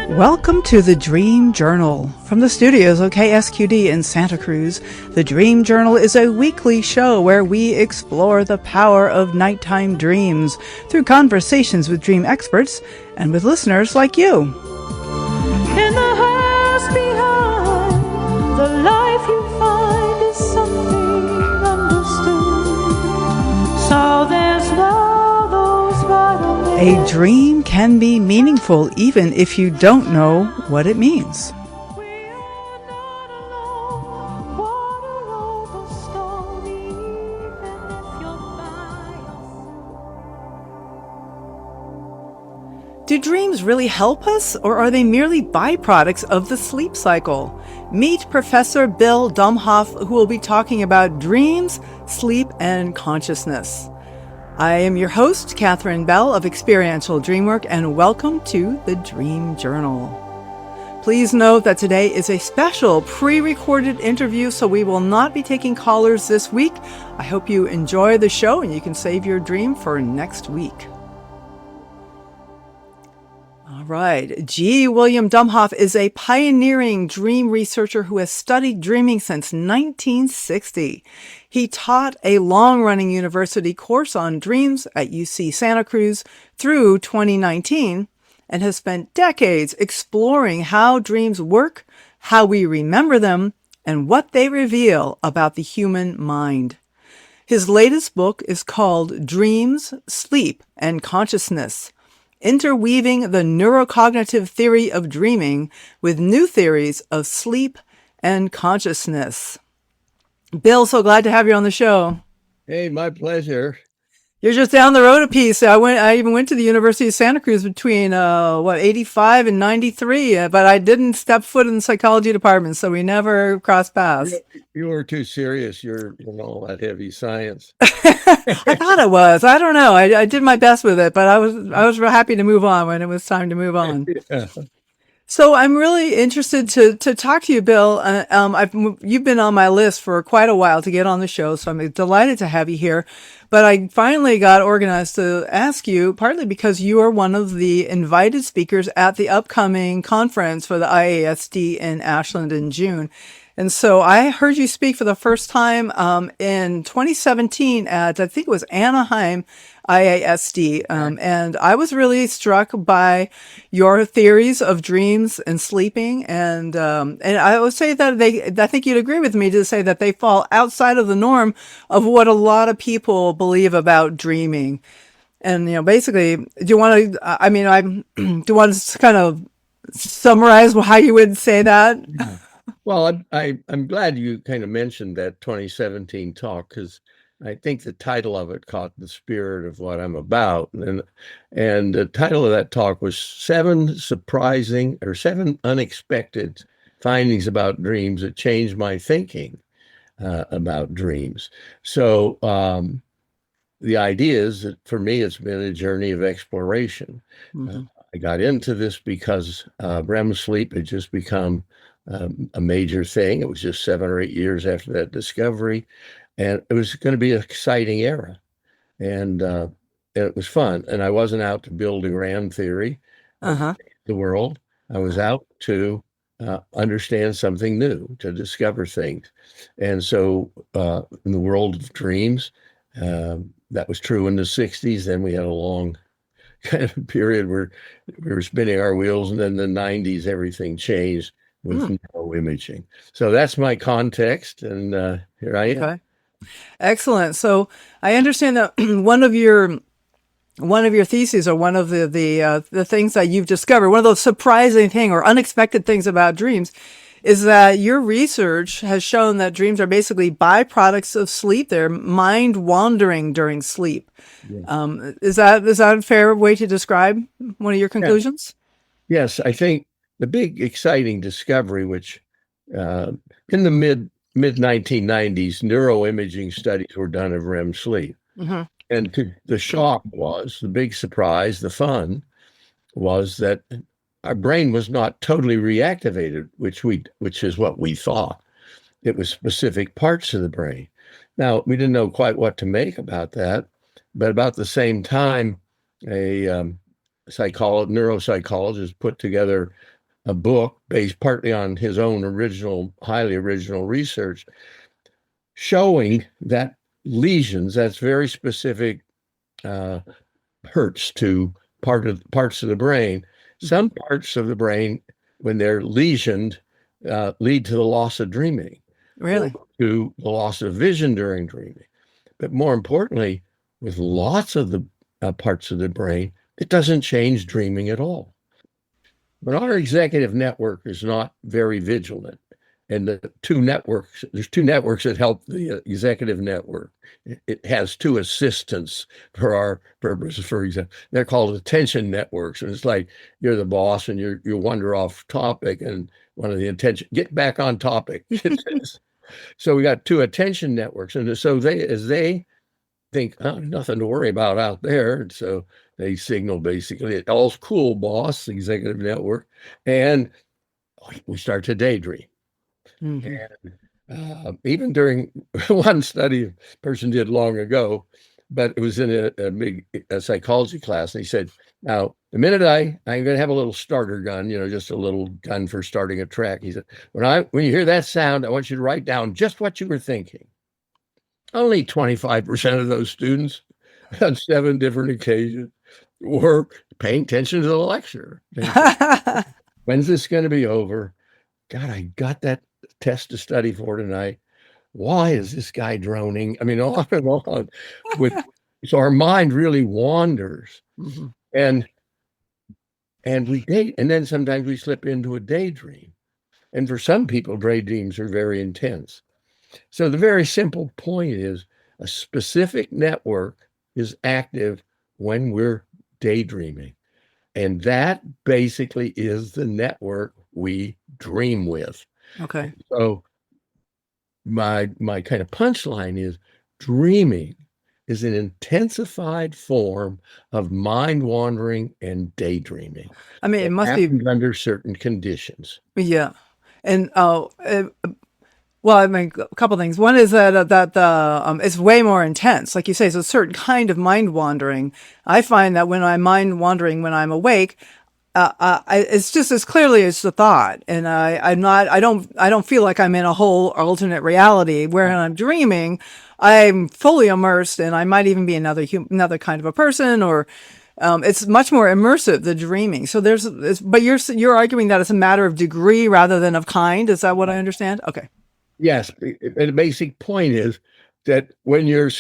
Welcome to the Dream Journal. From the studios of KSQD in Santa Cruz, the Dream Journal is a weekly show where we explore the power of nighttime dreams through conversations with dream experts and with listeners like you. In the house behind, the life you find is something understood. So there's love, those vital A dream can be meaningful even if you don't know what it means. Do dreams really help us, or are they merely byproducts of the sleep cycle? Meet Professor Bill Domhoff, who will be talking about dreams, sleep, and consciousness. I am your host, Katherine Bell of Experiential Dreamwork, and welcome to the Dream Journal. Please note that today is a special pre-recorded interview, so we will not be taking callers this week. I hope you enjoy the show and you can save your dream for next week. All right. G. William Domhoff is a pioneering dream researcher who has studied dreaming since 1960. He taught a long-running university course on dreams at UC Santa Cruz through 2019 and has spent decades exploring how dreams work, how we remember them, and what they reveal about the human mind. His latest book is called Dreams, Sleep, and Consciousness: Interweaving the Neurocognitive Theory of Dreaming with New Theories of Sleep and Consciousness. Bill, so glad to have you on the show. Hey, my pleasure. You're just down the road a piece. I even went to the University of Santa Cruz between 85 and 93, but I didn't step foot in the psychology department, so we never crossed paths. You were too serious. You're all that heavy science. I thought it was. I don't know. I did my best with it, but I was real happy to move on when it was time to move on. Yeah. So I'm really interested to talk to you, Bill. You've been on my list for quite a while to get on the show, so I'm delighted to have you here. But I finally got organized to ask you, partly because you are one of the invited speakers at the upcoming conference for the IASD in Ashland in June. And so I heard you speak for the first time in 2017 at, I think it was Anaheim IASD. And I was really struck by your theories of dreams and sleeping. And I would say that I think you'd agree with me to say that they fall outside of the norm of what a lot of people believe about dreaming. And, basically, do you want to, do you want to kind of summarize how you would say that? Yeah. Well, I'm glad you kind of mentioned that 2017 talk, because I think the title of it caught the spirit of what I'm about. And the title of that talk was seven unexpected findings about dreams that changed my thinking about dreams. So the idea is that for me, it's been a journey of exploration. Mm-hmm. I got into this because REM sleep had just become a major thing. It was just 7 or 8 years after that discovery, and it was going to be an exciting era, and it was fun. And I wasn't out to build a grand theory of the world. I was out to understand something new, to discover things. And so in the world of dreams, that was true in the 60s. Then we had a long kind of period where we were spinning our wheels, and then in the 90s, everything changed with neuroimaging. So that's my context, and here I am. Okay. Excellent. So I understand that one of your theses, or one of the things that you've discovered, one of those surprising thing or unexpected things about dreams, is that your research has shown that dreams are basically byproducts of sleep. They're mind wandering during sleep. Yeah. Is that a fair way to describe one of your conclusions? Yes, I think the big exciting discovery, which in the mid 1990s, neuroimaging studies were done of REM sleep. Mm-hmm. And the shock was, the big surprise, the fun was that our brain was not totally reactivated, which is what we thought. It was specific parts of the brain. Now, we didn't know quite what to make about that, but about the same time, a neuropsychologist put together a book based partly on his own original, highly original research, showing that lesions, that's very specific hurts to parts of the brain. Some parts of the brain, when they're lesioned, lead to the loss of dreaming, or Really? to the loss of vision during dreaming. But more importantly, with lots of the parts of the brain, it doesn't change dreaming at all. But our executive network is not very vigilant. And there's two networks that help the executive network. It has two assistants for our purposes. For example, they're called attention networks. And it's like you're the boss and you wander off topic, and one of the attention, get back on topic. So we got two attention networks. And so as they think, oh, nothing to worry about out there. And so they signal basically, all's cool, boss, executive network. And we start to daydream. Mm-hmm. And even during one study a person did long ago, but it was in a psychology class, and he said, now, the minute I'm going to have a little starter gun, just a little gun for starting a track. He said, when you hear that sound, I want you to write down just what you were thinking. Only 25% of those students on 7 different occasions were paying attention to the lecture. When's this going to be over? God, I got that test to study for tonight. Why is this guy droning? I mean, on and on. So our mind really wanders. Mm-hmm. And we date, and then sometimes we slip into a daydream. And for some people, daydreams are very intense. So the very simple point is a specific network is active when we're daydreaming. And that basically is the network we dream with. Okay. So my kind of punchline is dreaming is an intensified form of mind wandering and daydreaming. I mean, it must be under certain conditions. Yeah. And well, I mean, a couple things. One is that it's way more intense, like you say. So a certain kind of mind wandering. I find that when I'm mind wandering when I'm awake, it's just as clearly as the thought, and I don't feel like I'm in a whole alternate reality. Where when I'm dreaming, I'm fully immersed, and I might even be another kind of a person, or it's much more immersive, the dreaming. So but you're arguing that it's a matter of degree rather than of kind. Is that what I understand? Okay. Yes, and the basic point is that when you're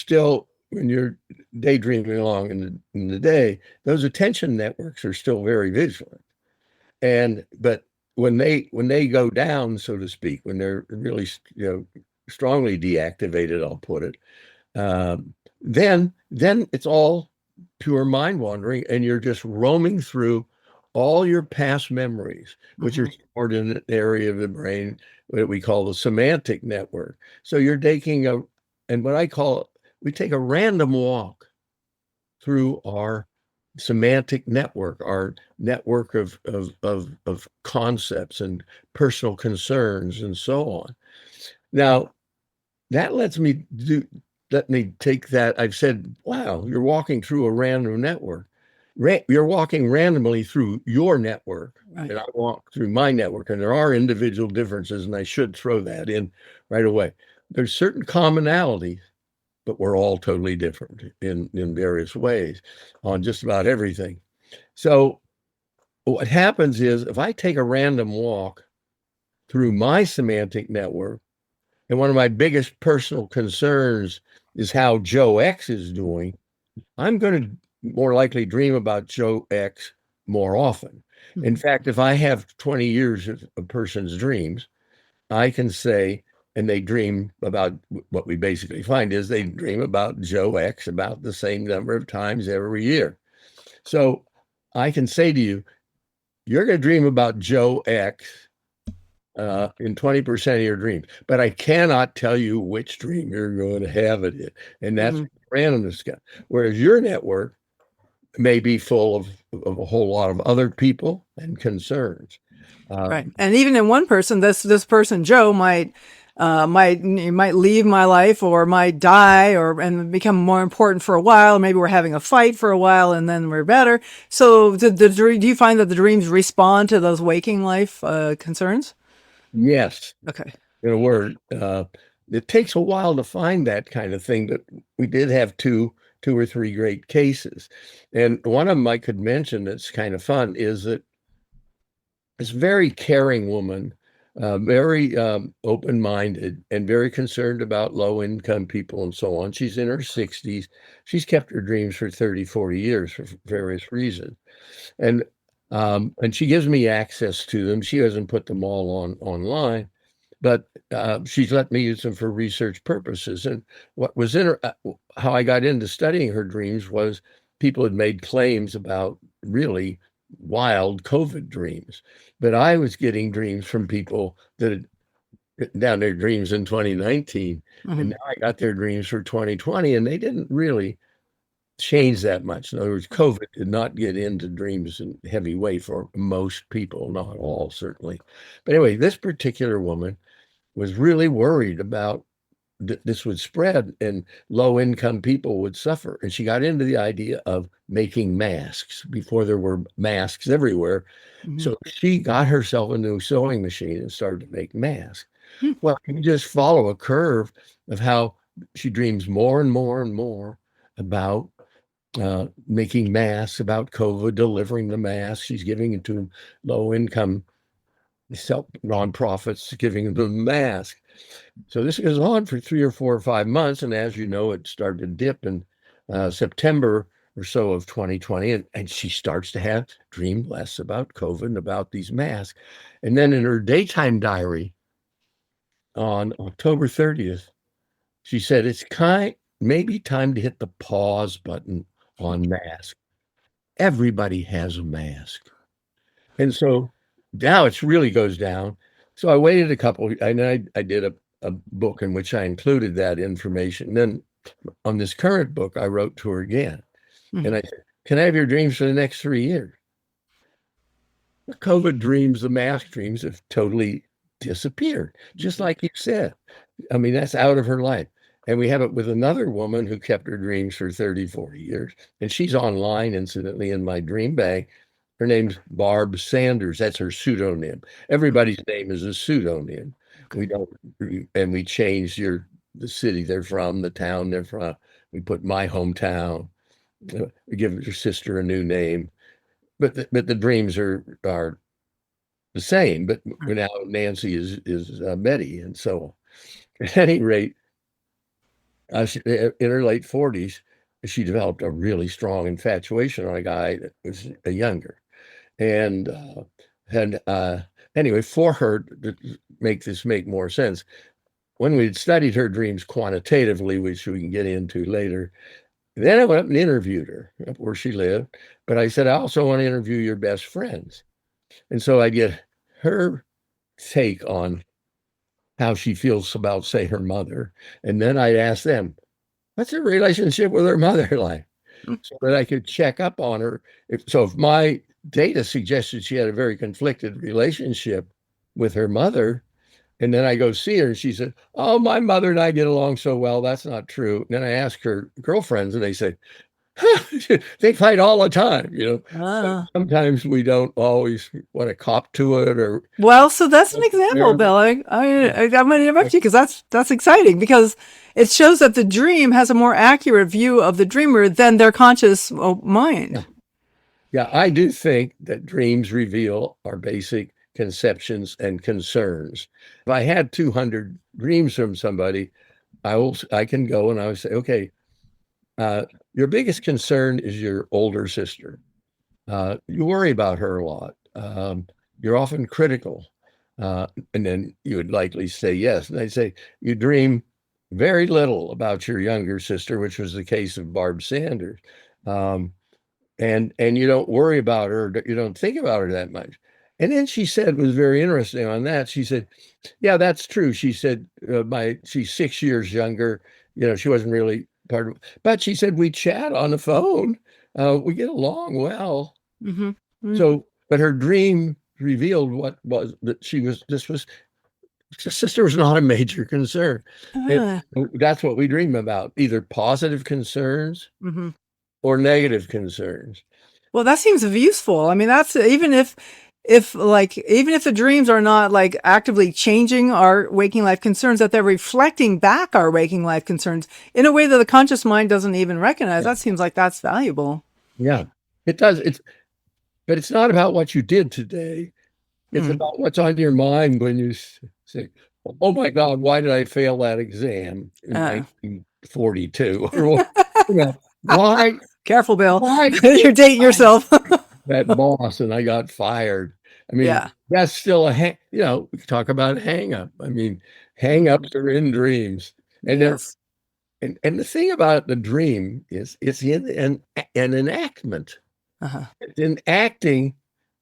daydreaming along in the day, those attention networks are still very vigilant. But when they go down, so to speak, when they're really strongly deactivated, I'll put it, then it's all pure mind wandering, and you're just roaming through all your past memories, which are stored in an area of the brain that we call the semantic network. So you're taking we take a random walk through our semantic network, our network of concepts and personal concerns and so on. Now, that lets me take that. I've said, wow, you're walking through a random network. You're walking randomly through your network, right. And I walk through my network, and there are individual differences, and I should throw that in right away. There's certain commonalities, but we're all totally different in various ways on just about everything. So what happens is if I take a random walk through my semantic network, and one of my biggest personal concerns is how Joe X is doing, I'm going to more likely dream about Joe X more often. In fact, if I have 20 years of a person's dreams, I can say, and they dream about, what we basically find is they dream about Joe X about the same number of times every year. So I can say to you, you're going to dream about Joe X in 20% of your dreams, but I cannot tell you which dream you're going to have it in. And that's randomness. Whereas your network may be full of a whole lot of other people and concerns. Right. And even in one person, this person, Joe, might might leave my life or might die or and become more important for a while. Maybe we're having a fight for a while and then we're better. So do you find that the dreams respond to those waking life concerns? Yes, Okay. in a word, it takes a while to find that kind of thing, but we did have two or three great cases. And one of them I could mention that's kind of fun is that this very caring woman, very open-minded and very concerned about low-income people and so on. She's in her 60s. She's kept her dreams for 30, 40 years for various reasons. And she gives me access to them. She hasn't put them all online, but she's let me use them for research purposes. And what was how I got into studying her dreams was people had made claims about really wild COVID dreams, but I was getting dreams from people that had written down their dreams in 2019, Mm-hmm. and now I got their dreams for 2020, and they didn't really change that much. In other words, COVID did not get into dreams in heavy way for most people, not all, certainly. But anyway, this particular woman was really worried about this would spread and low income people would suffer. And she got into the idea of making masks before there were masks everywhere. Mm-hmm. So she got herself a new sewing machine and started to make masks. Hmm. Well, you just follow a curve of how she dreams more and more and more about making masks, about COVID, delivering the masks. She's giving it to low income self nonprofits, giving them masks. So this goes on for 3 or 4 or 5 months. And as you know, it started to dip in September or so of 2020. And she starts to have dream less about COVID and about these masks. And then in her daytime diary on October 30th, she said, it's maybe time to hit the pause button on masks. Everybody has a mask. And so now it really goes down. So I waited a couple, and I did a book in which I included that information. And then on this current book, I wrote to her again. And I said, can I have your dreams for the next 3 years? The COVID dreams, the mask dreams have totally disappeared, just like you said. I mean, that's out of her life. And we have it with another woman who kept her dreams for 30, 40 years. And she's online, incidentally, in my dream bank. Her name's Barb Sanders. That's her pseudonym. Everybody's name is a pseudonym. We don't, and we change the city they're from, the town they're from. We put my hometown. We give your sister a new name, but the dreams are the same. But now Nancy is Betty, and so at any rate, in her late 40s, she developed a really strong infatuation on a guy that was younger. And anyway, for her to make this make more sense, when we'd studied her dreams quantitatively, which we can get into later, then I went up and interviewed her up where she lived. But I said, I also want to interview your best friends. And so I get her take on how she feels about, say, her mother. And then I'd ask them, what's her relationship with her mother like? So that I could check up on her. If my data suggested she had a very conflicted relationship with her mother, and then I go see her and she said, oh, my mother and I get along so well. That's not true. And then I ask her girlfriends and they say, they fight all the time, Sometimes we don't always want to cop to it or. Well, so that's an example, Bill. I'm going to interrupt you because that's exciting because it shows that the dream has a more accurate view of the dreamer than their conscious mind. Yeah, I do think that dreams reveal our basic conceptions and concerns. If I had 200 dreams from somebody, I can go and I would say, okay, your biggest concern is your older sister. You worry about her a lot. You're often critical. And then you would likely say yes. And I'd say, you dream very little about your younger sister, which was the case of Barb Sanders. And you don't worry about her, you don't think about her that much. And then she said, was very interesting on that. She said, yeah, that's true. She said, she's 6 years younger. She wasn't really part of it. But she said, we chat on the phone. We get along well. Mm-hmm. Mm-hmm. So, but her dream revealed what was that this was sister was not a major concern. Ah, That's what we dream about, either positive concerns mhm. or negative concerns. Well, that seems useful. I mean, that's even if the dreams are not like actively changing our waking life concerns, that they're reflecting back our waking life concerns in a way that the conscious mind doesn't even recognize. That seems like that's valuable. Yeah, it does. But it's not about what you did today. It's Mm. about what's on your mind when you say, "Oh my God, why did I fail that exam in Uh, 1942?" Or you know, why Careful, Bill. why You're dating yourself. that boss and I got fired. I mean, Yeah. that's still we talk about hang up. I mean, hang Mhm. ups are in dreams. And they're Yes. and the thing about the dream is it's in an enactment. Uh-huh. It's enacting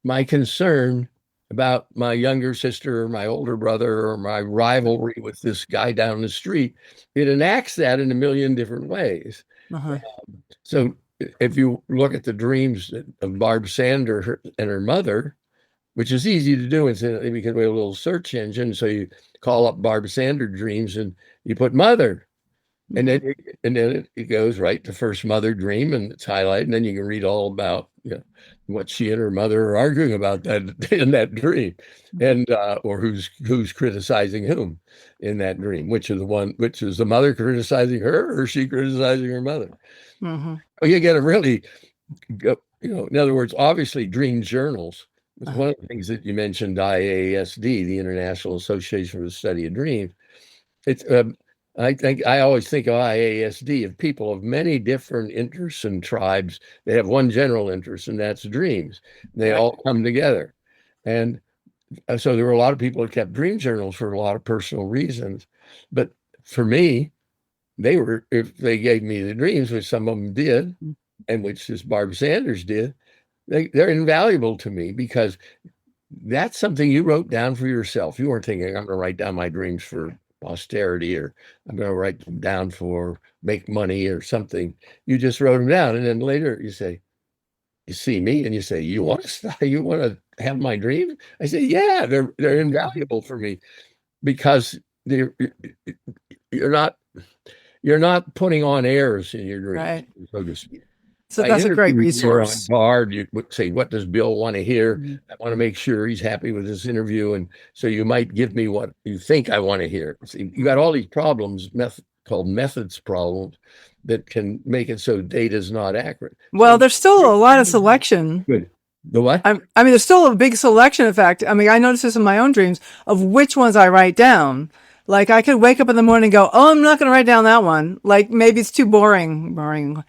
my concern about my younger sister or my older brother or my rivalry with this guy down the street. It enacts that in a million different ways. Uh-huh. So if you look at the dreams of Barb Sander and her mother, which is easy to do incidentally because we have a little search engine. So you call up Barb Sander dreams and you put mother. And Mhm. then it goes right to first mother dream and it's highlighted. And then you can read all about what she and her mother are arguing about that in that dream, and or who's criticizing whom in that dream, which is the mother criticizing her or she criticizing her mother. Mhm. Well, you get a really in other words, obviously dream journals. It's Uh-huh. one of the things that you mentioned, IASD, the International Association for the Study of Dreams. It's I always think of IASD of people of many different interests and tribes. They have one general interest, and that's dreams. They Right. all come together, and so there were a lot of people that kept dream journals for a lot of personal reasons. But for me, if they gave me the dreams, which some of them did, Mm. and which this Barb Sanders did, they're invaluable to me because that's something you wrote down for yourself. You weren't thinking, I'm going to write down my dreams for posterity or I'm going to write them down for make money or something. You just wrote them down. And then later you say, you see me and you say, you want to have my dreams? I say, yeah, they're invaluable for me because they're, you're not, you're not putting on airs in your dreams, Right. so to speak. So I that's a great interview you on resource. guard. You would say, what does Bill want to hear? Mhm. I want to make sure he's happy with this interview. And so you might give me what you think I want to hear. See, you got all these problems, called methods problems, that can make it so data is not accurate. Well, So there's still a lot of selection. good. The what? I mean, there's still a big selection, in fact. I mean, I notice this in my own dreams of which ones I write down. Like, I could wake up in the morning and go, oh, I'm not going to write down that one. Like, maybe it's too boring, or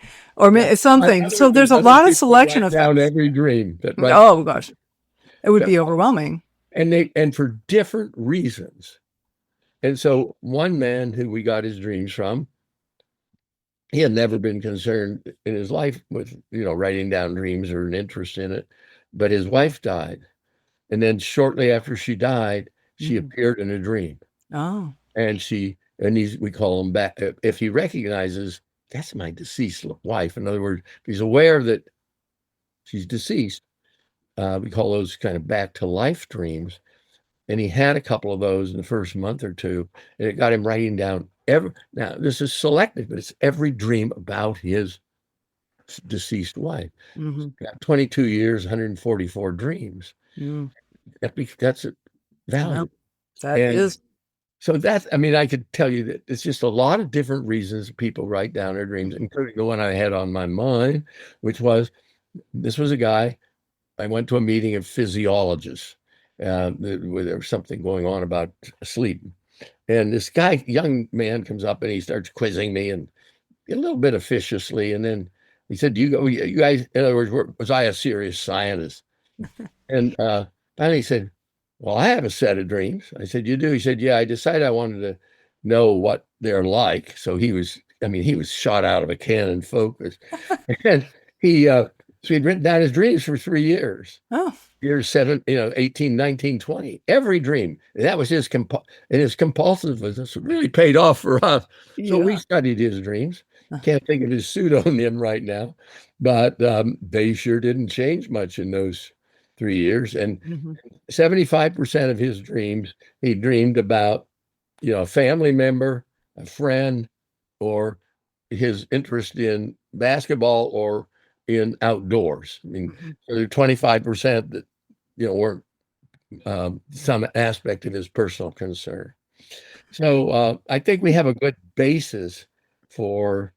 Yeah. something. So there's a Other lot of people selection write of down things. every dream that right. Oh, gosh. It would be overwhelming. And for different reasons. And so one man who we got his dreams from, he had never been concerned in his life with, writing down dreams or an interest in it. But his wife died. And then shortly after she died, she Mhm. appeared in a dream. Oh. And we call him back. If he recognizes that's my deceased wife, in other words, if he's aware that she's deceased, we call those kind of back to life dreams. And he had a couple of those in the first month or two, and it got him writing down now this is selective, but it's every dream about his deceased wife. Hmm. Got 22 years, 144 dreams. Mm. That's a Well, value. that And is. so I could tell you that it's just a lot of different reasons people write down their dreams, including the one I had on my mind, which was this was a guy. I went to a meeting of physiologists where there was something going on about sleep. And this guy, young man, comes up and he starts quizzing me and a little bit officiously. And then he said, you guys, in other words, was I a serious scientist? And finally he said, well, I have a set of dreams. I said, you do? He said, yeah, I decided I wanted to know what they're like. So he was shot out of a cannon focus. And he'd written down his dreams for 3 years. Oh. Years 18, 19, 20, every dream. And that was his and his compulsiveness really paid off for us. So we Yeah. studied his dreams. Can't think of his pseudonym right now, but they sure didn't change much in those 3 years, and Hmm. 75% of his dreams, he dreamed about, a family member, a friend, or his interest in basketball or in outdoors. I mean, Hmm. so there are 25% that, weren't some aspect of his personal concern. So I think we have a good basis for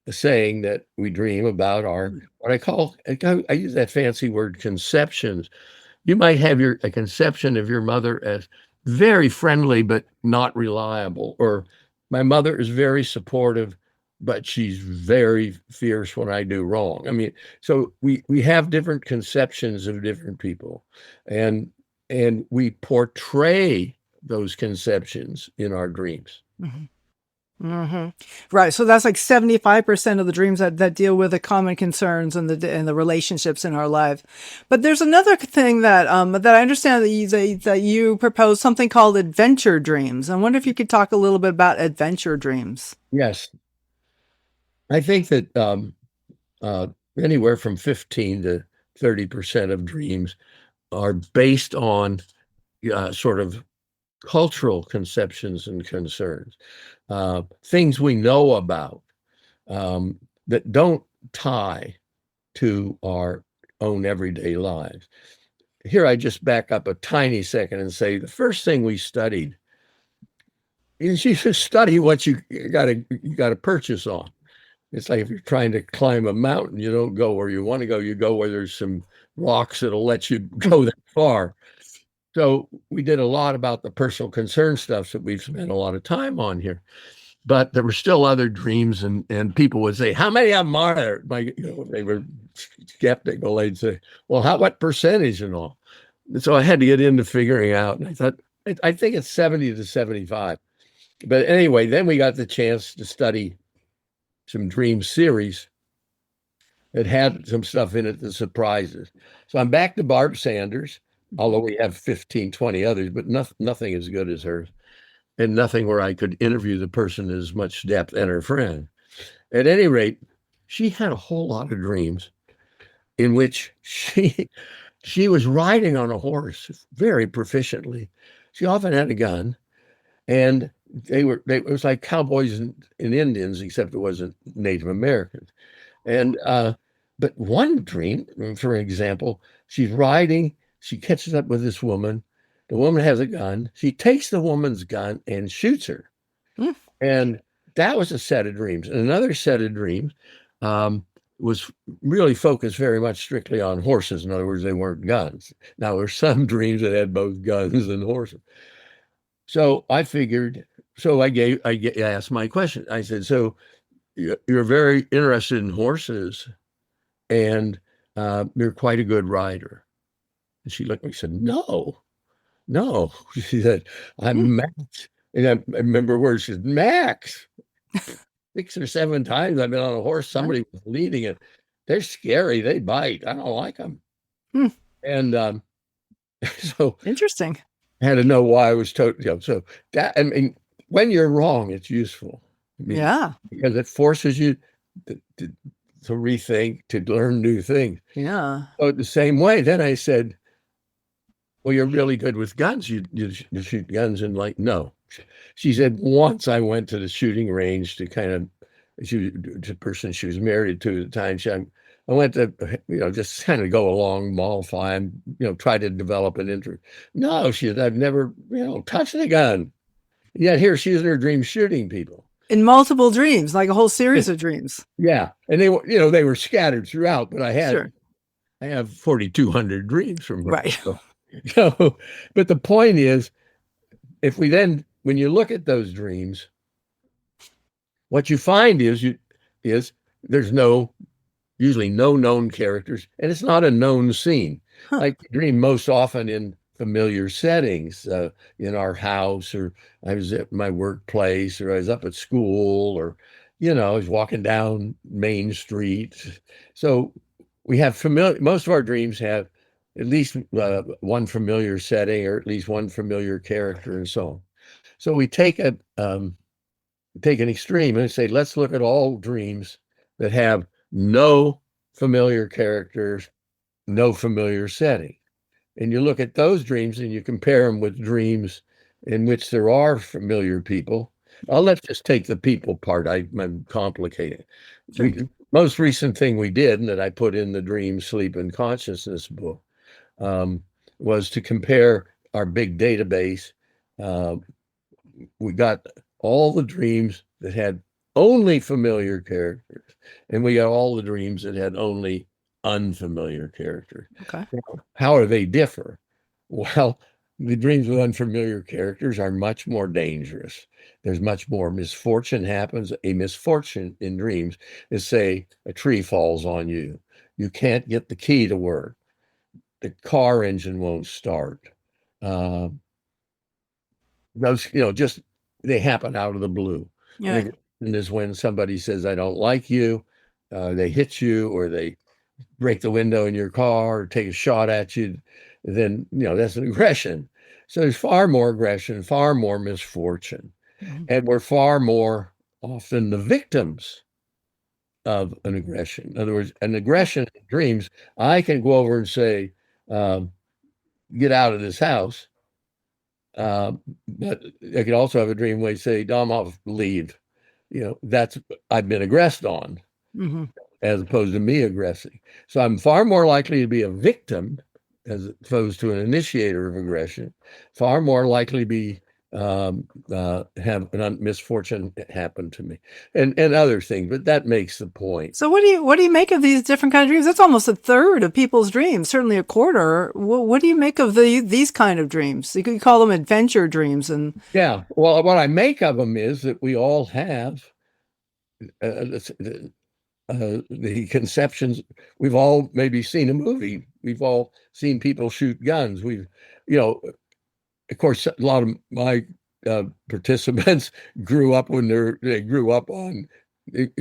saying that we dream about our, what I use that fancy word, conceptions. You might have a conception of your mother as very friendly but not reliable, or my mother is very supportive, but she's very fierce when I do wrong. I mean, so we have different conceptions of different people, and we portray those conceptions in our dreams. Hmm. Hmm. Right. So that's like 75% of the dreams that deal with the common concerns and the relationships in our life. But there's another thing that I understand that you propose something called adventure dreams. I wonder if you could talk a little bit about adventure dreams. Yes, I think that uh, anywhere from 15 to 30% of dreams are based on sort of cultural conceptions and concerns, things we know about that don't tie to our own everyday lives. Here, I just back up a tiny second and say the first thing we studied is you should study what you got to purchase on. It's like if you're trying to climb a mountain, you don't go where you want to go. You go where there's some rocks that'll let you go that far. So we did a lot about the personal concern stuff that we've spent a lot of time on here. But there were still other dreams, and people would say, "How many of them are there?" They were skeptical. They'd say, "Well, what percentage and all?" And so I had to get into figuring out. And I thought, I think it's 70 to 75. But anyway, then we got the chance to study some dream series that had some stuff in it that surprises. So I'm back to Barb Sanders, although we have 15, 20 others, but nothing as good as hers, and nothing where I could interview the person in as much depth and her friend. At any rate, she had a whole lot of dreams in which she was riding on a horse very proficiently. She often had a gun, and it was like cowboys and Indians, except it wasn't Native Americans. And but one dream, for example, she's riding, she catches up with this woman. The woman has a gun. She takes the woman's gun and shoots her. Mm. And that was a set of dreams. And another set of dreams was really focused very much strictly on horses. In other words, they weren't guns. Now, there were some dreams that had both guns and horses. So I figured, so I asked my question. I said, so you're very interested in horses, and you're quite a good rider. And she looked at me and said, no, no. She said, Mm. I'm Max. And I remember where she said, Max. 6 or 7 times I've been on a horse. Somebody was leading it. They're scary. They bite. I don't like them. Mm. And so Interesting. I had to know why I was totally, so that, I mean, when you're wrong, it's useful. I mean, Yeah. because it forces you to rethink, to learn new things. Yeah. So the same way, then I said, well, you're really good with guns. You shoot guns. And like, no. She said, once I went to the shooting range to kind of, the person she was married to at the time, I went to, just kind of go along, mollify and, try to develop an interest. No, she said, I've never, touched a gun. Yet here she is in her dreams shooting people. In multiple dreams, like a whole series of dreams. Yeah. And they were, they were scattered throughout, but Sure. I have 4,200 dreams from her. Right. But the point is, when you look at those dreams, what you find is there's usually no known characters, and it's not a known scene. Huh. Like you dream most often in familiar settings, in our house, or I was at my workplace, or I was up at school, or I was walking down Main Street. So we have most of our dreams have at least one familiar setting, or at least one familiar character, and so on. So we take an extreme and say, let's look at all dreams that have no familiar characters, no familiar setting. And you look at those dreams and you compare them with dreams in which there are familiar people. Let's just take the people part. I'm complicating. Sure. Most recent thing we did, and that I put in the Dream, Sleep, and Consciousness book, was to compare our big database. We got all the dreams that had only familiar characters, and we got all the dreams that had only unfamiliar characters. Okay. How are they differ? Well, the dreams with unfamiliar characters are much more dangerous. There's much more misfortune happens. A misfortune in dreams is, say, a tree falls on you. You can't get the key to work. The car engine won't start. Those, just they happen out of the blue. Yeah. And is when somebody says, I don't like you, they hit you, or they break the window in your car, or take a shot at you, then, that's an aggression. So there's far more aggression, far more misfortune. Mhm. And we're far more often the victims of an aggression. In other words, an aggression in dreams, I can go over and say, get out of this house. But I could also have a dream where you say, Domhoff, leave. That's I've been aggressed on, Mm-hmm. as opposed to me aggressing. So I'm far more likely to be a victim as opposed to an initiator of aggression, far more likely to be have an misfortune happen to me, and other things. But that makes the point. So what do you make of these different kind of dreams? That's almost a third of people's dreams, certainly a quarter. What do you make of these kind of dreams? You could call them adventure dreams, and Yeah, well, what I make of them is that we all have the conceptions. We've all maybe seen a movie. We've all seen people shoot guns. Of course, a lot of my participants grew up they grew up on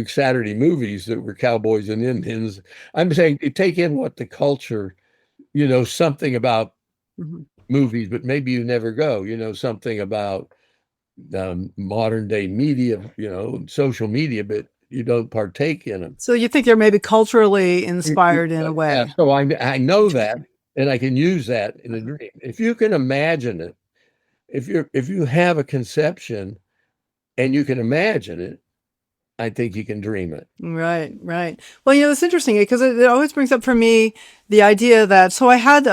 Saturday movies that were cowboys and Indians. I'm saying take in what the culture, something about Mhm. movies, but maybe you never go, something about modern day media, social media, but you don't partake in them. So you think they're maybe culturally inspired in a way? Yeah, so I know that, and I can use that in a dream. If you can imagine it, if you have a conception and you can imagine it, I think you can dream it. Right, right. Well, it's interesting because it always brings up for me the idea that, so I had,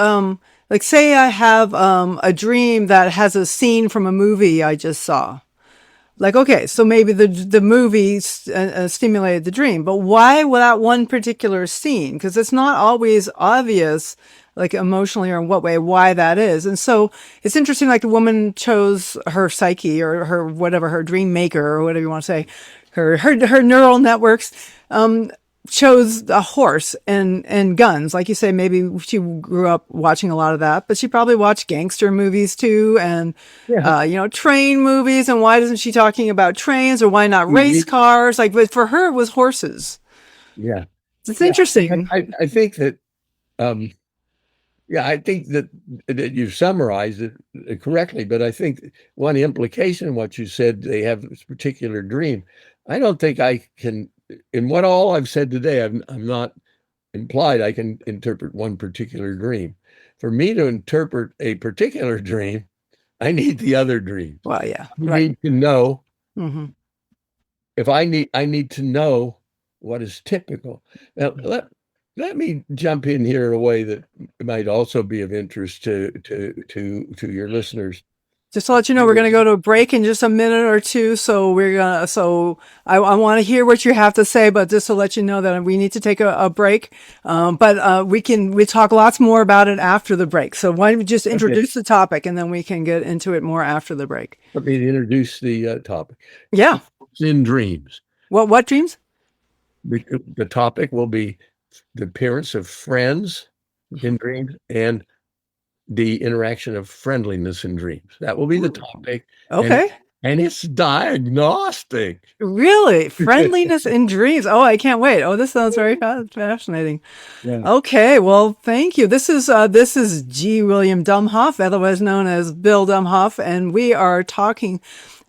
like, say I have a dream that has a scene from a movie I just saw. Like, okay, so maybe the movie stimulated the dream, but why that one particular scene? Because it's not always obvious, like emotionally or in what way, why that is. And so it's interesting, like the woman chose her psyche or her, whatever, her dream maker or whatever you want to say, her neural networks, chose a horse and guns. Like you say, maybe she grew up watching a lot of that, but she probably watched gangster movies too, and train movies. And why isn't she talking about trains, or why not race cars? Like, but for her, it was horses. Yeah, It's interesting. I think that. I think that you've summarized it correctly, but I think one implication in what you said, they have this particular dream. I don't think I can, in what all I've said today, I'm not implied I can interpret one particular dream. For me to interpret a particular dream, I need the other dreams. Well, yeah, I need to know. Mm-hmm. I need to know what is typical. Now, let me jump in here in a way that might also be of interest to your listeners. Just to let you know, we're going to go to a break in just a minute or two. So I want to hear what you have to say, but just to let you know that we need to take a break. But we talk lots more about it after the break. So why don't we just introduce the topic, and then we can get into it more after the break. Let me introduce the topic. Yeah. It's in dreams. What dreams? The topic will be the appearance of friends in dreams and the interaction of friendliness in dreams. That will be the topic. Okay. And it's diagnostic. Really? Friendliness in dreams. Oh, I can't wait. Oh, this sounds very fascinating. Yeah. Okay. Well, thank you. This is G. William Domhoff, otherwise known as Bill Domhoff, and we are talking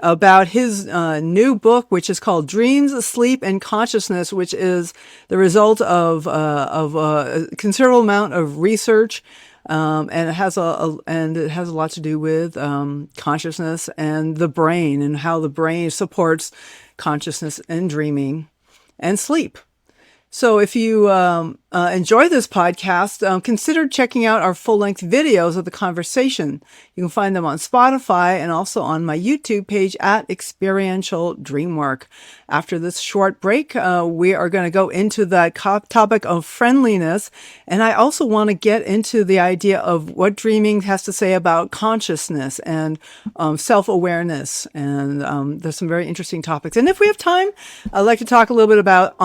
about his new book, which is called Dreams, Sleep, and Consciousness, which is the result of a considerable amount of research And it has a lot to do with consciousness and the brain, and how the brain supports consciousness and dreaming and sleep. So if you enjoy this podcast, consider checking out our full-length videos of the conversation. You can find them on Spotify and also on my YouTube page at Experiential Dreamwork. After this short break, we are going to go into the topic of friendliness. And I also want to get into the idea of what dreaming has to say about consciousness and self-awareness. And there's some very interesting topics. And if we have time, I'd like to talk a little bit about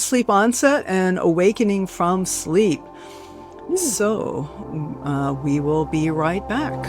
sleep onset, and awakening from sleep. So we will be right back.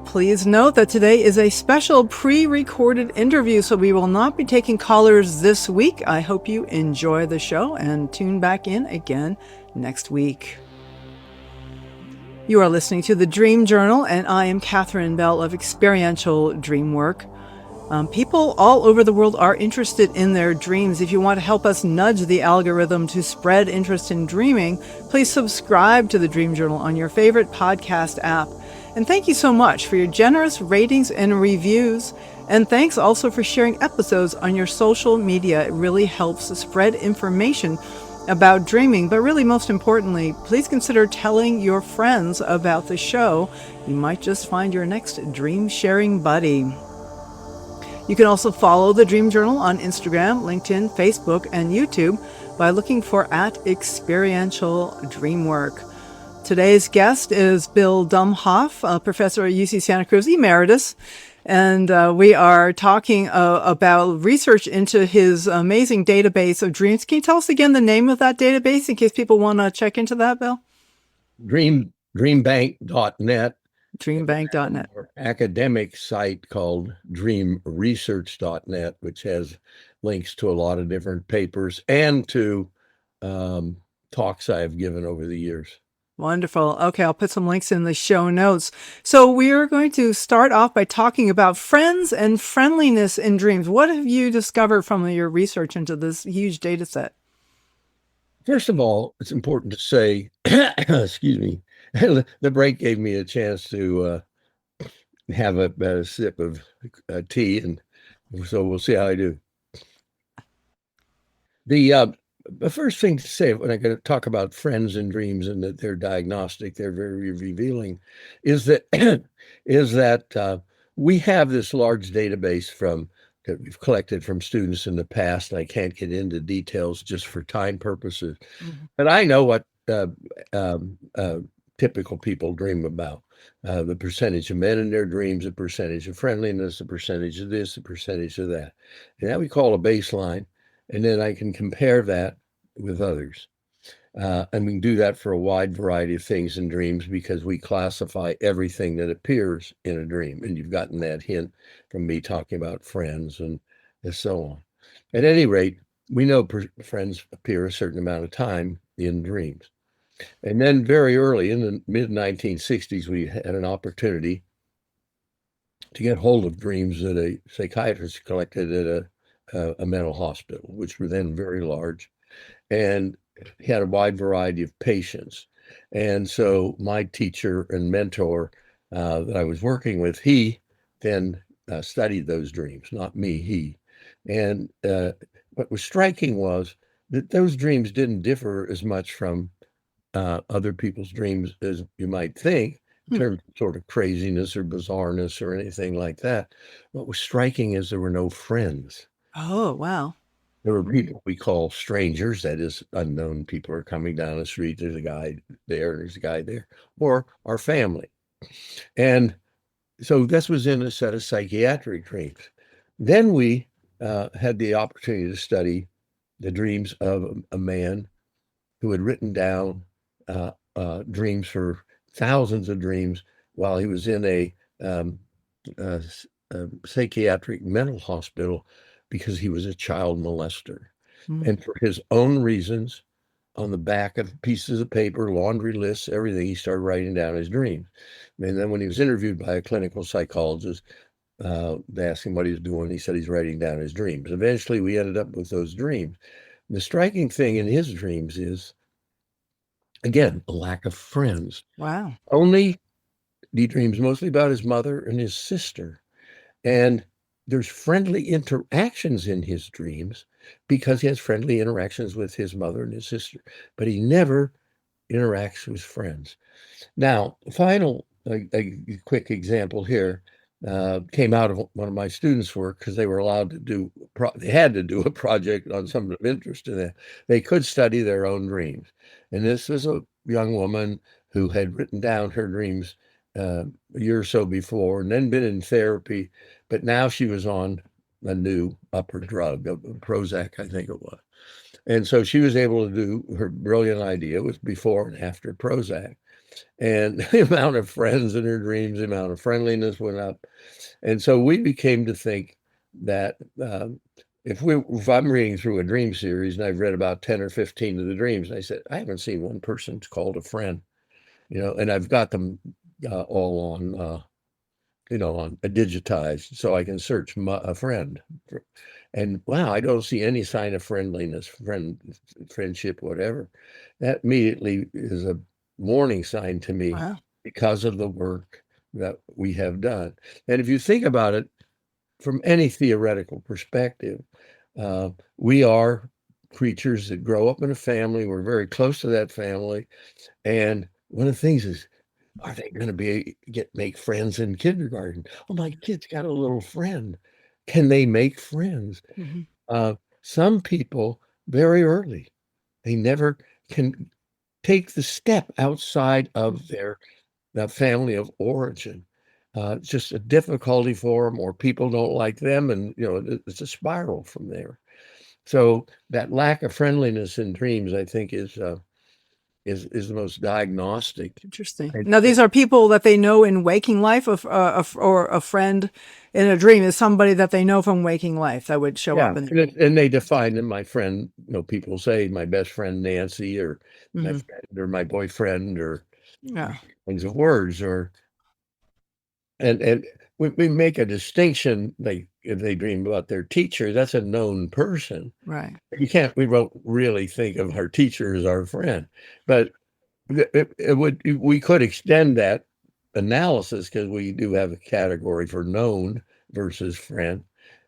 Please note that today is a special pre-recorded interview, so we will not be taking callers this week. I hope you enjoy the show and tune back in again next week. You are listening to the Dream Journal, and I am Katherine Bell of Experiential Dreamwork. People all over the world are interested in their dreams. If you want to help us nudge the algorithm to spread interest in dreaming, please subscribe to the Dream Journal on your favorite podcast app. And thank you so much for your generous ratings and reviews. And thanks also for sharing episodes on your social media. It really helps spread information about dreaming. But really, most importantly, please consider telling your friends about the show. You might just find your next dream sharing buddy. You can also follow the Dream Journal on Instagram, LinkedIn, Facebook, and YouTube by looking for @Experiential Dreamwork. Today's guest is Bill Domhoff, a professor at UC Santa Cruz Emeritus, and we are talking about research into his amazing database of dreams. Can you tell us again the name of that database in case people want to check into that, Bill? Dreambank.net. Dreambank.net. Or academic site called dreamresearch.net, which has links to a lot of different papers and to talks I've given over the years. Wonderful. Okay, I'll put some links in the show notes. So we are going to start off by talking about friends and friendliness in dreams. What have you discovered from your research into this huge data set? First of all, it's important to say, excuse me, the break gave me a chance to have a sip of tea, and so we'll see how I do. The first thing to say when I'm going to talk about friends and dreams and that they're diagnostic, they're very revealing, is that we have this large database that we've collected from students in the past. I can't get into details just for time purposes, but I know what typical people dream about. The percentage of men in their dreams, the percentage of friendliness, the percentage of this, the percentage of that. And that we call a baseline. And then I can compare that with others. And we can do that for a wide variety of things in dreams because we classify everything that appears in a dream. And you've gotten that hint from me talking about friends and so on. At any rate, we know friends appear a certain amount of time in dreams. And then very early in the mid-1960s, we had an opportunity to get hold of dreams that a psychiatrist collected at a mental hospital, which were then very large, and he had a wide variety of patients. And so my teacher and mentor that I was working with, he then studied those dreams, not me, he. And what was striking was that those dreams didn't differ as much from other people's dreams as you might think, in terms of sort of craziness or bizarreness or anything like that. What was striking is there were no friends. Oh, wow. There were people we call strangers, that is, unknown people are coming down the street. There's a guy there, there's a guy there, or our family. And so this was in a set of psychiatric dreams. Then we had the opportunity to study the dreams of a man who had written down dreams for thousands of dreams while he was in um, a psychiatric mental hospital because he was a child molester. Mm. And for his own reasons, on the back of pieces of paper, laundry lists, everything, he started writing down his dreams. And then when he was interviewed by a clinical psychologist, they asked him what he was doing. He said he's writing down his dreams. Eventually, we ended up with those dreams. The striking thing in his dreams is, again, a lack of friends. Wow. Only he dreams mostly about his mother and his sister. And there's friendly interactions in his dreams because he has friendly interactions with his mother and his sister, but he never interacts with friends. Now, a quick example here came out of one of my students' work because they were allowed to do, they had to do a project on something of interest to them. They could study their own dreams. And this was a young woman who had written down her dreams a year or so before and then been in therapy, but now she was on a new upper drug, a Prozac, I think it was. And so she was able to do her brilliant idea was before and after Prozac. And the amount of friends in her dreams, the amount of friendliness went up. And so we became to think that if I'm reading through a dream series and I've read about 10 or 15 of the dreams, and I said, I haven't seen one person called a friend, and I've got them all on, on a digitized so I can search a friend. And wow, I don't see any sign of friendliness, friendship, whatever. That immediately is a warning sign to me Wow. because of the work that we have done. And if you think about it from any theoretical perspective, we are creatures that grow up in a family. We're very close to that family. And one of the things is, are they going to make friends in kindergarten? Oh, my kid's got a little friend. Can they make friends? Mm-hmm. Some people very early, they never can take the step outside of their family of origin. It's just a difficulty for them, or people don't like them, and it's a spiral from there. So that lack of friendliness in dreams, I think, is the most diagnostic. Interesting. Now, these are people that they know in waking life, or a friend in a dream is somebody that they know from waking life that would show up. And they define them. My friend, people say my best friend Nancy, or my Mhm. friend, or my boyfriend, or Yeah. kinds of words, and we make a distinction. Like if they dream about their teacher, that's a known person. Right. We won't really think of our teacher as our friend, but we could extend that analysis because we do have a category for known versus friend,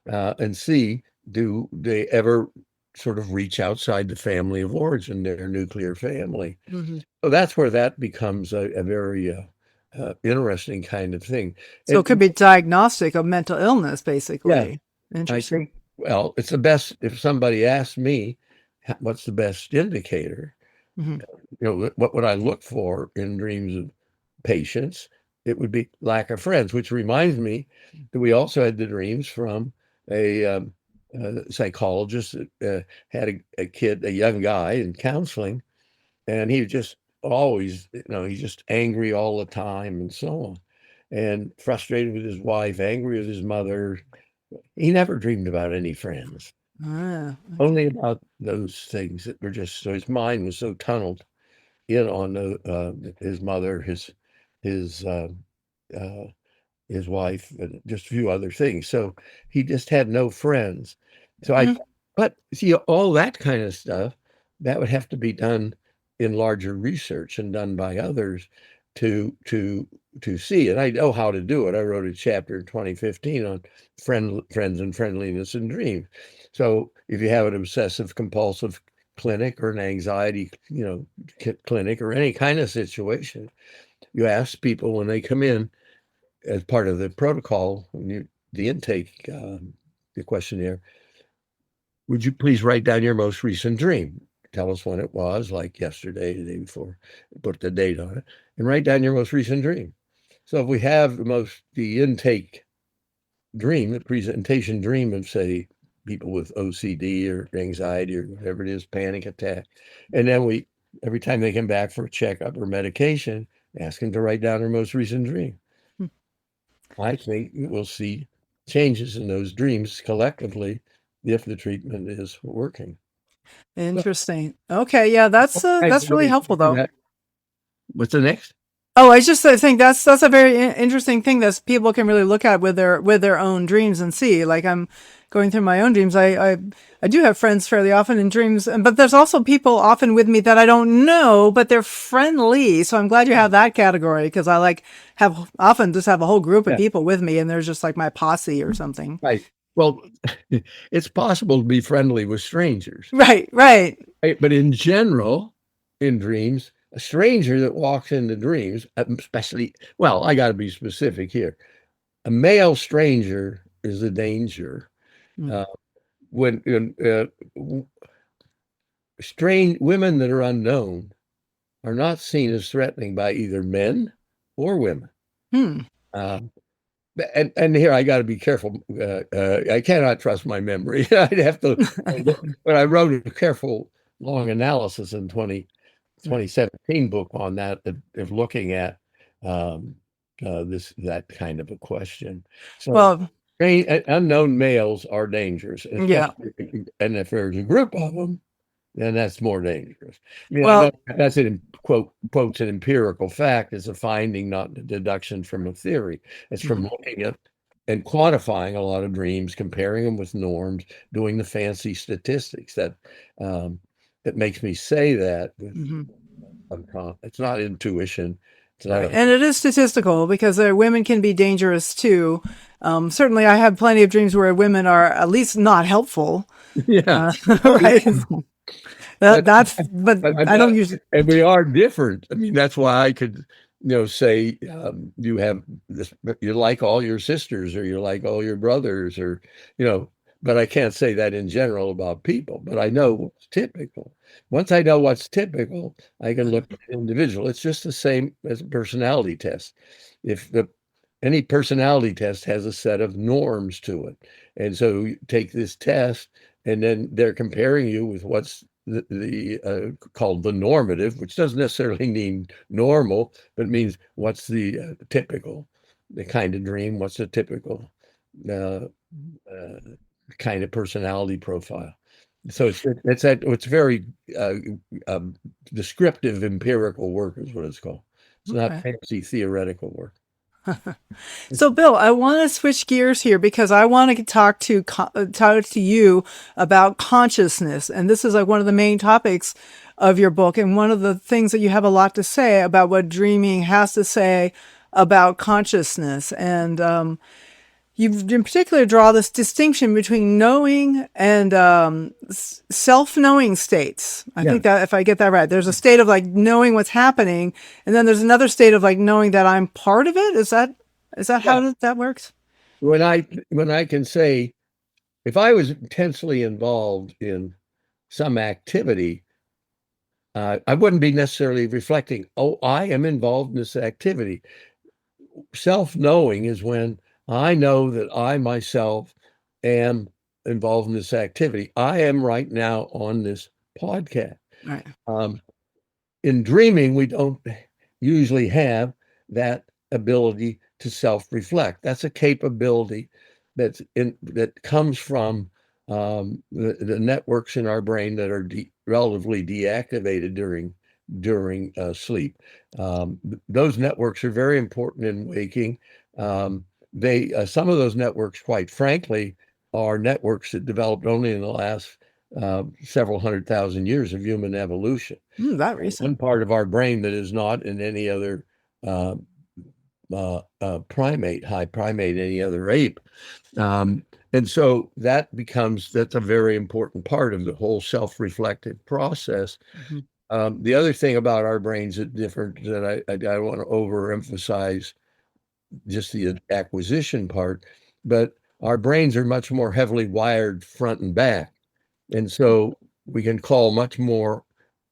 and see, do they ever sort of reach outside the family of origin, their nuclear family? Mm-hmm. So that's where that becomes a very interesting kind of thing. So it could be diagnostic of mental illness, basically. I Interesting. think, well, it's the best. If somebody asks me, what's the best indicator? Mm-hmm. What would I look for in dreams of patients? It would be lack of friends, which reminds me that we also had the dreams from a psychologist that had a young guy in counseling, and he was just always, he's just angry all the time and so on, and frustrated with his wife, angry with his mother. He never dreamed about any friends, Ah, only about those things that were just, so his mind was so tunneled in on his mother, his uh, uh, his wife, and just a few other things. So he just had no friends. So mhm. but see, all that kind of stuff, that would have to be done in larger research and done by others to see it. I know how to do it. I wrote a chapter in 2015 on friends and friendliness and dreams. So if you have an obsessive compulsive clinic or an anxiety, clinic or any kind of situation, you ask people when they come in as part of the protocol, the intake, the questionnaire, would you please write down your most recent dream? Tell us when it was, like yesterday, the day before, put the date on it, and write down your most recent dream. So if we have the intake dream, the presentation dream of, say, people with OCD or anxiety or whatever it is, panic attack, and then we every time they come back for a checkup or medication, ask them to write down their most recent dream. Hmm. I think we'll see changes in those dreams collectively if the treatment is working. Interesting. Okay, yeah, that's really helpful though. What's the next? Oh, I just I think that's a very interesting thing that people can really look at with their own dreams and see. Like I'm going through my own dreams. I do have friends fairly often in dreams, but there's also people often with me that I don't know, but they're friendly. So I'm glad you have that category because I like have often just have a whole group of Yeah. people with me, and there's just like my posse or something. Right. Well, it's possible to be friendly with strangers. Right, right. Right? But in general, in dreams, a stranger that walks into dreams, especially, well, I got to be specific here. A male stranger is a danger. Mm. When strange women that are unknown are not seen as threatening by either men or women. Hmm. And here I got to be careful. I cannot trust my memory. I'd have to. But I wrote a careful, long analysis in 2017 book on that of looking at that kind of a question. So Well, unknown males are dangerous, yeah. and if there's a group of them, then that's more dangerous. I mean, Well, that's an quotes an empirical fact. It's a finding, not a deduction from a theory. It's from looking at and quantifying a lot of dreams, comparing them with norms, doing the fancy statistics that makes me say that. mhm. It's not intuition. It's not Right. And it is statistical because women can be dangerous too. Certainly, I have plenty of dreams where women are at least not helpful. yeah. Right. But But I don't usually. and we are different. I mean, that's why I could, say you have this, you like all your sisters or you like all your brothers or, but I can't say that in general about people, but I know what's typical. Once I know what's typical, I can look at the individual. It's just the same as a personality test. If any personality test has a set of norms to it. And so you take this test and then they're comparing you with what's called the normative, which doesn't necessarily mean normal, but it means what's the typical, the kind of dream, what's the typical kind of personality profile. So it's very descriptive empirical work is what it's called. It's not Okay. fancy theoretical work. So, Bill, I want to switch gears here because I want to talk to you about consciousness, and this is like one of the main topics of your book, and one of the things that you have a lot to say about what dreaming has to say about consciousness, and you in particular draw this distinction between knowing and self-knowing states. I think that if I get that right, there's a state of like knowing what's happening, and then there's another state of like knowing that I'm part of it. Is that how that works? When I can say, if I was intensely involved in some activity, I wouldn't be necessarily reflecting, oh, I am involved in this activity. Self-knowing is when I know that I myself am involved in this activity. I am right now on this podcast. Right. In dreaming, we don't usually have that ability to self-reflect. That's a capability that comes from the networks in our brain that are relatively deactivated during sleep. Those networks are very important in waking. Some of those networks, quite frankly, are networks that developed only in the last several 100,000 years of human evolution. That recent. One part of our brain that is not in any other primate, high primate, any other ape. And so that's a very important part of the whole self-reflective process. Mm-hmm. The other thing about our brains is different that I want to overemphasize just the acquisition part, but our brains are much more heavily wired front and back. And so we can call much more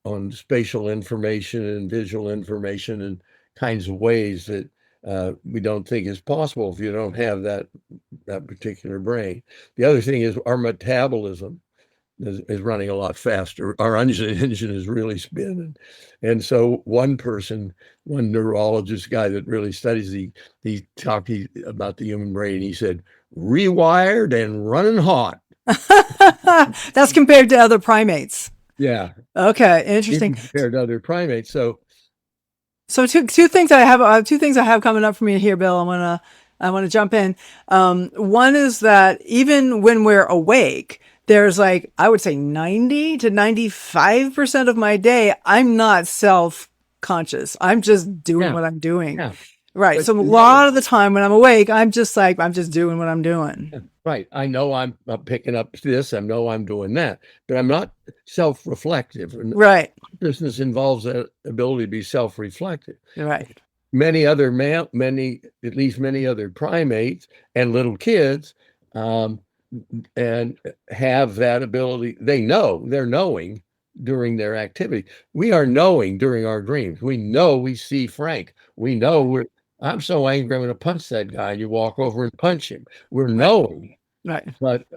on spatial information and visual information and kinds of ways that we don't think is possible if you don't have that particular brain. The other thing is our metabolism is running a lot faster. Our engine is really spinning. And so one neurologist guy that really studies he talked about the human brain. He said, rewired and running hot. That's compared to other primates. Yeah. Okay, interesting. Even compared to other primates. So two things I have coming up for me here, Bill. I want to jump in. One is that even when we're awake, there's like, I would say 90 to 95% of my day, I'm not self-conscious. I'm just doing what I'm doing. Yeah. Right. But So a lot of the time when I'm awake, I'm just doing what I'm doing. Right. I know I'm picking up this. I know I'm doing that, but I'm not self-reflective. Right. Consciousness involves that ability to be self-reflective. Right. Many other primates and little kids, and have that ability. They're knowing during their activity. We are knowing during our dreams. We know we see Frank. We know I'm so angry, I'm going to punch that guy. And you walk over and punch him. We're knowing. Right. But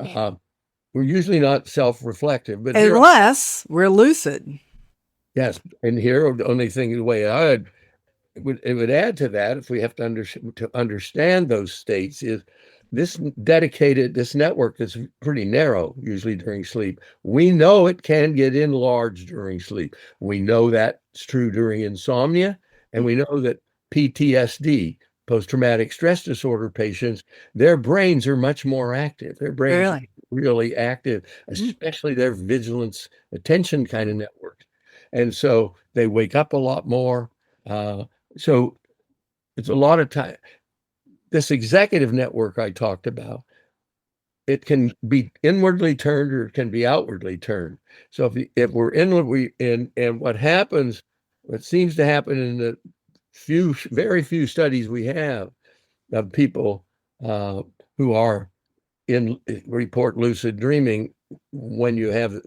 we're usually not self-reflective. But unless we're lucid. Yes. And here, the only thing, the way it would add to that, if we have to understand those states, is this network that's pretty narrow, usually during sleep. We know it can get enlarged during sleep. We know that's true during insomnia. And we know that PTSD, post-traumatic stress disorder patients, their brains are much more active. Their brains are really active, especially their vigilance, attention kind of networks. And so they wake up a lot more. So it's a lot of time. This executive network I talked about, it can be inwardly turned or it can be outwardly turned. So if we're inwardly and what seems to happen in the very few studies we have of people who are report lucid dreaming when you have a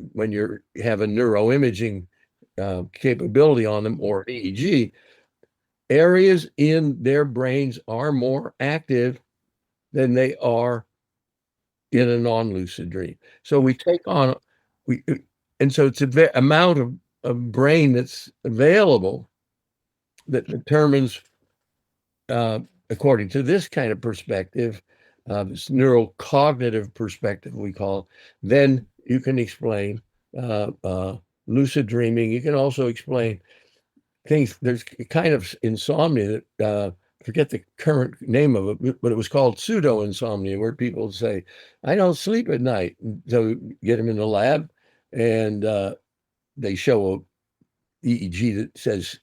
neuroimaging capability on them or EEG, areas in their brains are more active than they are in a non-lucid dream. So and so it's a amount of brain that's available that determines, according to this kind of perspective, this neurocognitive perspective we call it, then you can explain lucid dreaming. You can also explain things. There's kind of insomnia that forget the current name of it, but it was called pseudo insomnia, where people say, "I don't sleep at night." So get them in the lab, and they show a EEG that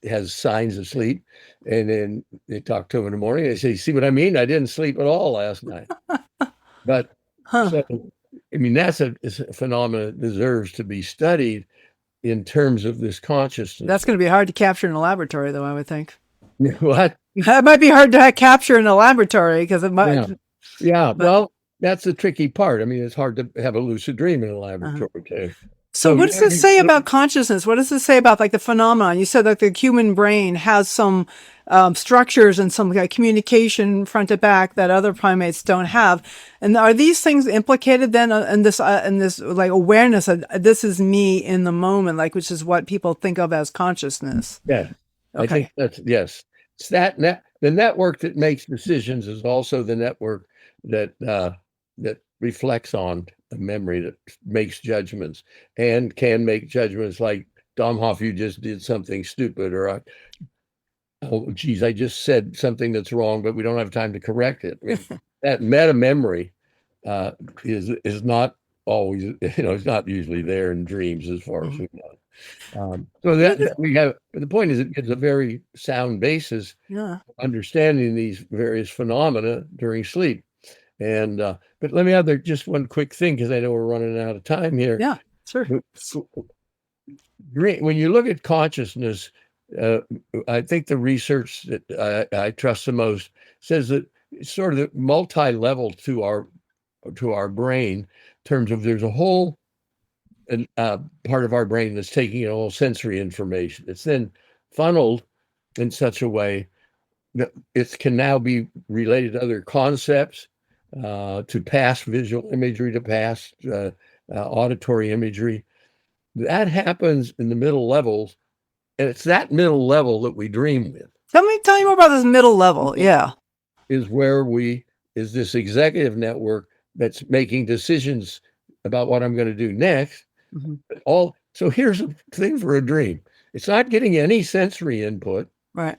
has signs of sleep, and then they talk to them in the morning. They say, "See what I mean? I didn't sleep at all last night." But so, I mean, that's a phenomenon that deserves to be studied in terms of this consciousness. That's going to be hard to capture in a laboratory, though, I would think. What? That might be hard to capture in a laboratory because it might. Yeah. Well, that's the tricky part. I mean, it's hard to have a lucid dream in a laboratory too. So what does it say about consciousness? What does it say about like the phenomenon? You said that the human brain has some structures and some communication front to back that other primates don't have. And are these things implicated then in this like awareness of this is me in the moment, like which is what people think of as consciousness? Yeah. Okay. I think that's yes. It's the network that makes decisions is also the network that reflects on a memory, that makes judgments and can make judgments like, Domhoff, you just did something stupid, or oh geez, I just said something that's wrong, but we don't have time to correct it. I mean, that meta memory is not always, it's not usually there in dreams as far as we know. So that we have, the point is, it gives a very sound basis for understanding these various phenomena during sleep. And but let me add just one quick thing, because I know we're running out of time here. Yeah, sure. When you look at consciousness, I think the research that I trust the most says that it's sort of multi-level to our brain, in terms of there's a whole part of our brain that's taking all sensory information. It's then funneled in such a way that it can now be related to other concepts, to past visual imagery, to past auditory imagery. That happens in the middle levels, and it's that middle level that we dream with. Tell me more about this middle level. Yeah. Is where is this executive network that's making decisions about what I'm going to do next. Mm-hmm. So here's a thing for a dream. It's not getting any sensory input. Right.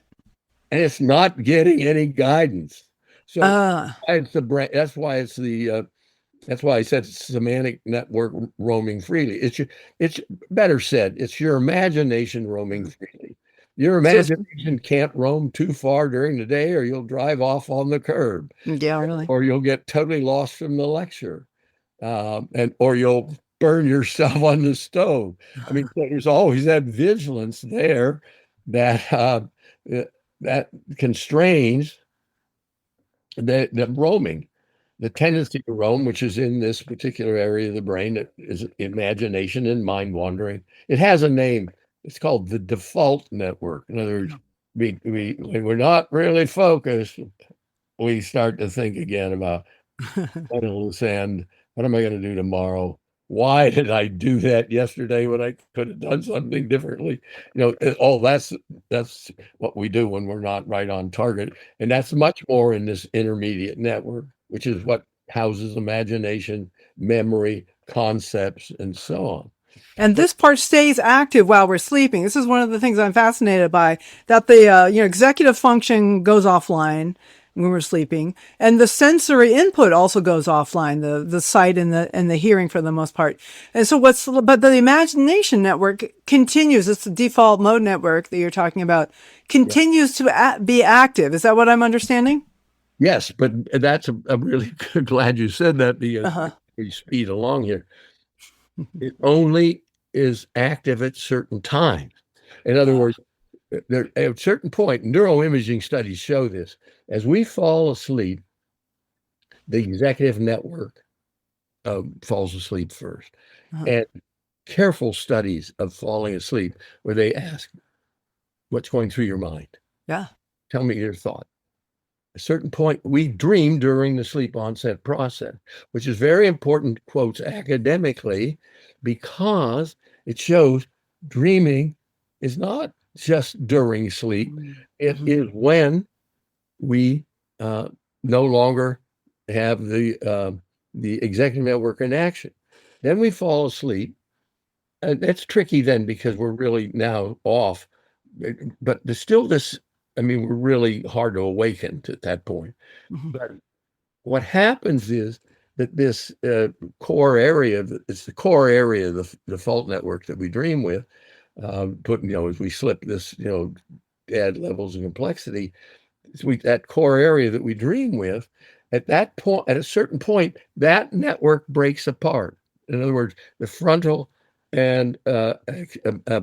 And it's not getting any guidance. So it's the brain. That's why I said it's semantic network roaming freely. It's better said, it's your imagination roaming freely. Your imagination can't roam too far during the day, or you'll drive off on the curb. Yeah, really. Or you'll get totally lost from the lecture, or you'll burn yourself on the stove. I mean, there's always that vigilance there that that constrains the roaming, the tendency to roam, which is in this particular area of the brain that is imagination and mind wandering. It has a name. It's called the default network. In other words, when we're not really focused, we start to think again about what am I going to do tomorrow? Why did I do that yesterday when I could have done something differently? That's what we do when we're not right on target. And that's much more in this intermediate network, which is what houses imagination, memory, concepts, and so on. And this part stays active while we're sleeping. This is one of the things I'm fascinated by, that the executive function goes offline when we're sleeping, and the sensory input also goes offline, the sight and the hearing for the most part. And so but the imagination network continues. It's the default mode network that you're talking about, continues to be active. Is that what I'm understanding? Yes, but that's a really good, glad you said that, because we speed along here. It only is active at certain times. In other words, at a certain point, neuroimaging studies show this. As we fall asleep, the executive network falls asleep first. And careful studies of falling asleep where they ask, what's going through your mind? Yeah. Tell me your thought. At a certain point, we dream during the sleep onset process, which is very important, quotes, academically, because it shows dreaming is not just during sleep. It is when we no longer have the executive network in action. Then we fall asleep. That's tricky then, because we're really now off. But there's still this, we're really hard to awaken at that point. But what happens is that this core area, it's the core area of the default network that we dream with, as we slip this, add levels of complexity, that core area that we dream with, at that point, at a certain point, that network breaks apart. In other words, the frontal and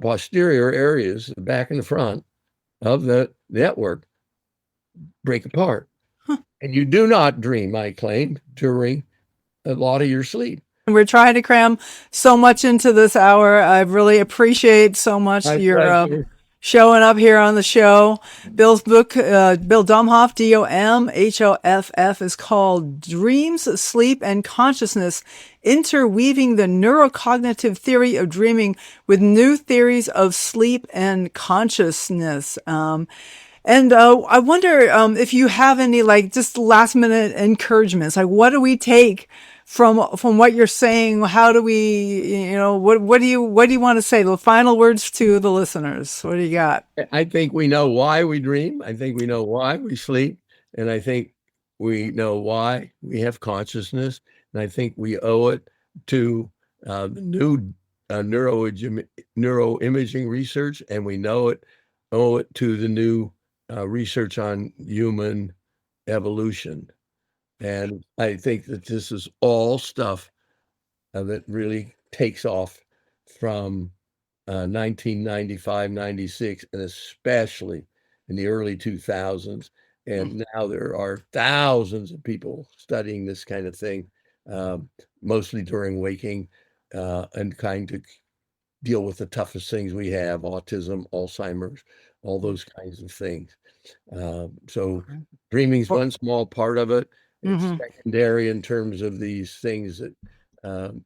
posterior areas, the back and the front of the network, break apart. And you do not dream, I claim, during a lot of your sleep. We're trying to cram so much into this hour. I really appreciate so much your showing up here on the show. Bill's book, Bill Domhoff, Domhoff, is called Dreams, Sleep, and Consciousness, Interweaving the Neurocognitive Theory of Dreaming with New Theories of Sleep and Consciousness. And I wonder if you have any just last minute encouragements. What do we take from what you're saying? How do we, what do you want to say? The final words to the listeners. What do you got? I think we know why we dream. I think we know why we sleep. And I think we know why we have consciousness. And I think we owe it to the new neuroimaging research. And we owe it to the new research on human evolution. And I think that this is all stuff that really takes off from 1995, 96, and especially in the early 2000s. And now there are thousands of people studying this kind of thing, mostly during waking, and trying to deal with the toughest things we have, autism, Alzheimer's, all those kinds of things. So dreaming is one small part of it. It's secondary in terms of these things that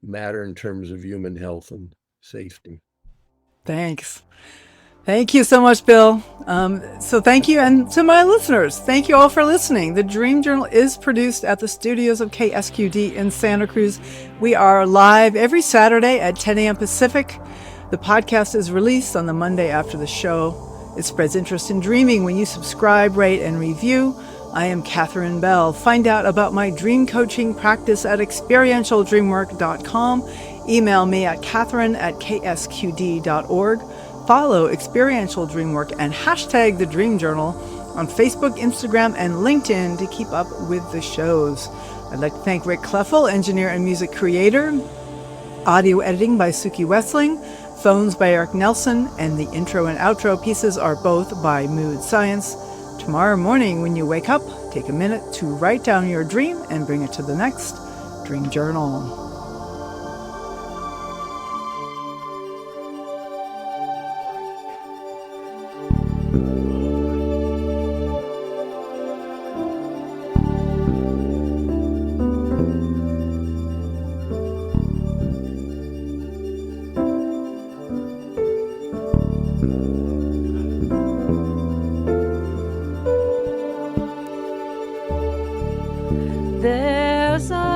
matter in terms of human health and safety. Thanks. Thank you so much, Bill. So thank you. And to my listeners, thank you all for listening. The Dream Journal is produced at the studios of KSQD in Santa Cruz. We are live every Saturday at 10 a.m. Pacific. The podcast is released on the Monday after the show. It spreads interest in dreaming when you subscribe, rate, and review. I am Katherine Bell. Find out about my dream coaching practice at experientialdreamwork.com. Email me at katherine@ksqd.org. Follow Experiential Dreamwork and hashtag The Dream Journal on Facebook, Instagram, and LinkedIn to keep up with the shows. I'd like to thank Rick Kleffel, engineer and music creator. Audio editing by Suki Wessling. Phones by Eric Nelson, and the intro and outro pieces are both by Mood Science. Tomorrow morning when you wake up, take a minute to write down your dream and bring it to the next Dream Journal. There's a